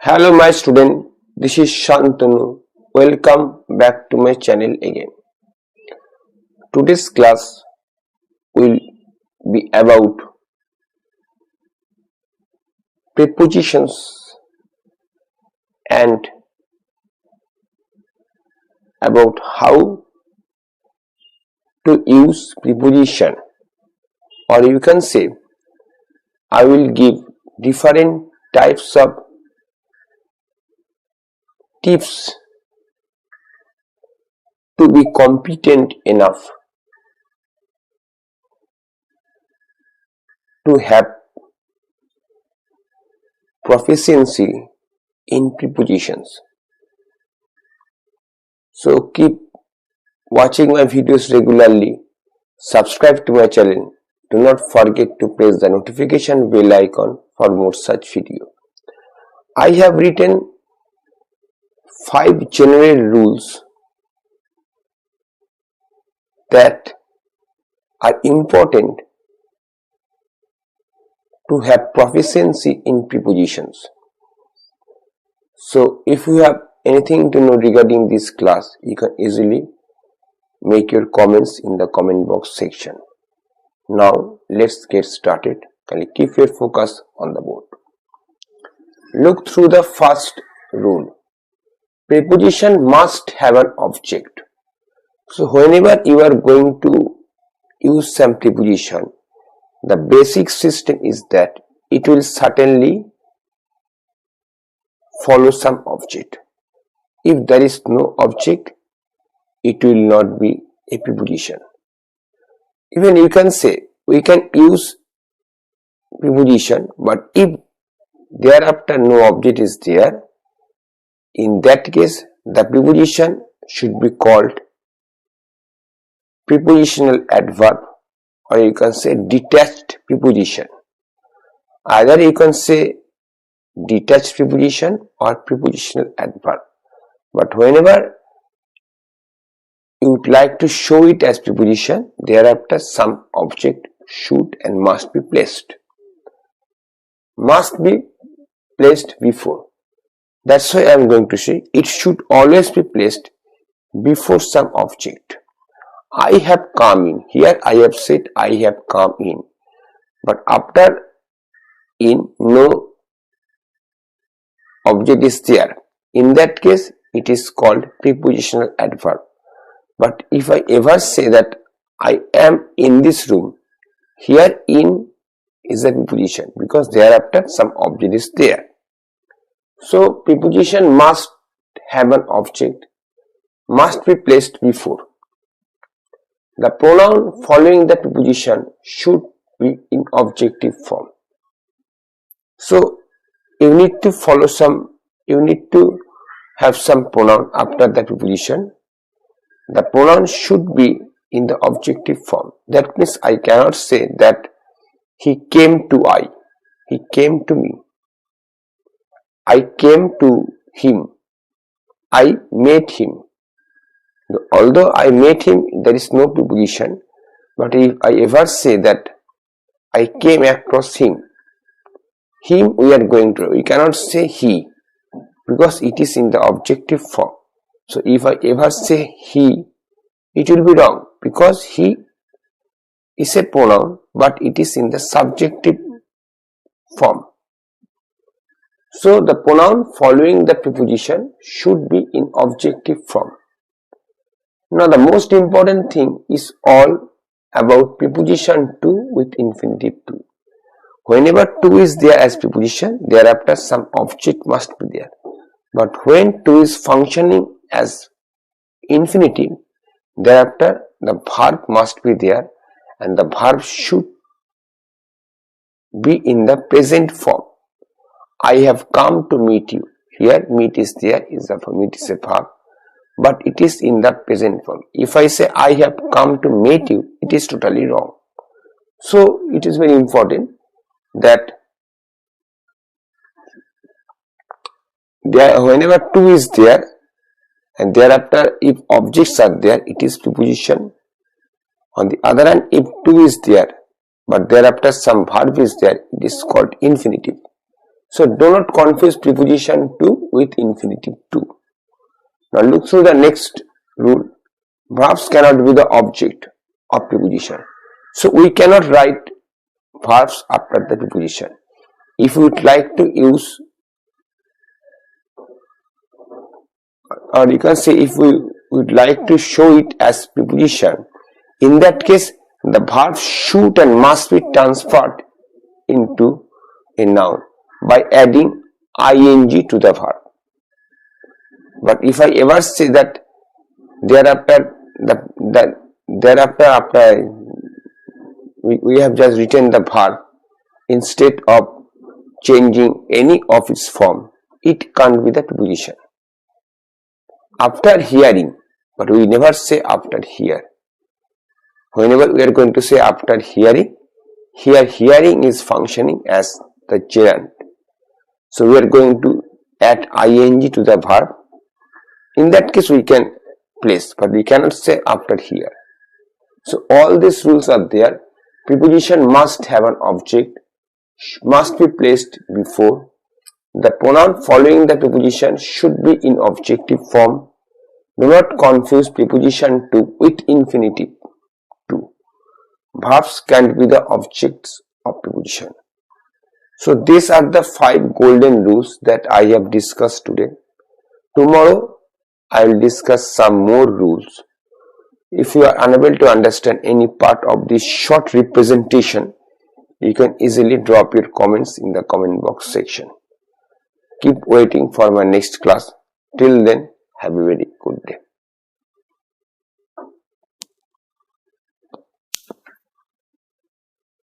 Hello my student, this is Shantanu. Welcome back to my channel again. Today's class will be about prepositions and about how to use preposition, or you can say I will give different types of tips to be competent enough to have proficiency in prepositions. So keep watching my videos regularly, subscribe to my channel, do not forget to press the notification bell icon for more such video. I have written 5 general rules that are important to have proficiency in prepositions. So if you have anything to know regarding this class, you can easily make your comments in the comment box section. Now let's get started. Keep your focus on the board. Look through the first rule. Preposition must have an object. So whenever you are going to use some preposition, the basic system is that it will certainly follow some object. If there is no object, it will not be a preposition. Even you can say we can use preposition, but if thereafter no object is there, in that case the preposition should be called prepositional adverb, or you can say detached preposition. Either you can say detached preposition or prepositional adverb, but whenever you would like to show it as preposition, thereafter some object should and must be placed. Must be placed before. That's why I am going to say it should always be placed before some object. I have come in. Here I have said I have come in. But after in, no object is there. In that case, it is called prepositional adverb. But if I ever say that I am in this room, here in is a preposition because thereafter some object is there. So preposition must have an object, must be placed before. The pronoun following the preposition should be in objective form. So you need to have some pronoun after the preposition. The pronoun should be in the objective form. That means I cannot say that he came to I, he came to me, I came to him, I met him. Although I met him, there is no preposition, but if I ever say that I came across him, we are going to, we cannot say he because it is in the objective form. So if I ever say he, it will be wrong because he is a pronoun, but it is in the subjective form. So the pronoun following the preposition should be in objective form. Now the most important thing is all about preposition to with infinitive to. Whenever to is there as preposition, thereafter some object must be there. But when to is functioning as infinitive, thereafter the verb must be there and the verb should be in the present form. I have come to meet you. Here meet is there, meet is a verb, but it is in the present form. If I say I have come to meet you, it is totally wrong. So it is very important that whenever to is there and thereafter if objects are there, it is preposition. On the other hand, if to is there but thereafter some verb is there, it is called infinitive. So do not confuse preposition to with infinitive to. Now look through the next rule. Verbs cannot be the object of preposition. So we cannot write verbs after the preposition. If we would like to use, or you can say if we would like to show it as preposition, in that case the verb should and must be transferred into a noun by adding ing to the verb. But if I ever say that thereafter after we have just written the verb instead of changing any of its form, it can't be the preposition. After hearing, but we never say after hear. Whenever we are going to say after hearing, here hearing is functioning as the gerund. So we are going to add ing to the verb. In that case we can place, but we cannot say after hear. So all these rules are there. Preposition must have an object, must be placed before. The pronoun following the preposition should be in objective form. Do not confuse preposition to with infinitive to. Verbs can't be the objects of preposition. So these are the 5 golden rules that I have discussed today. Tomorrow I will discuss some more rules. If you are unable to understand any part of this short representation, you can easily drop your comments in the comment box section. Keep waiting for my next class. Till then, have a very good day.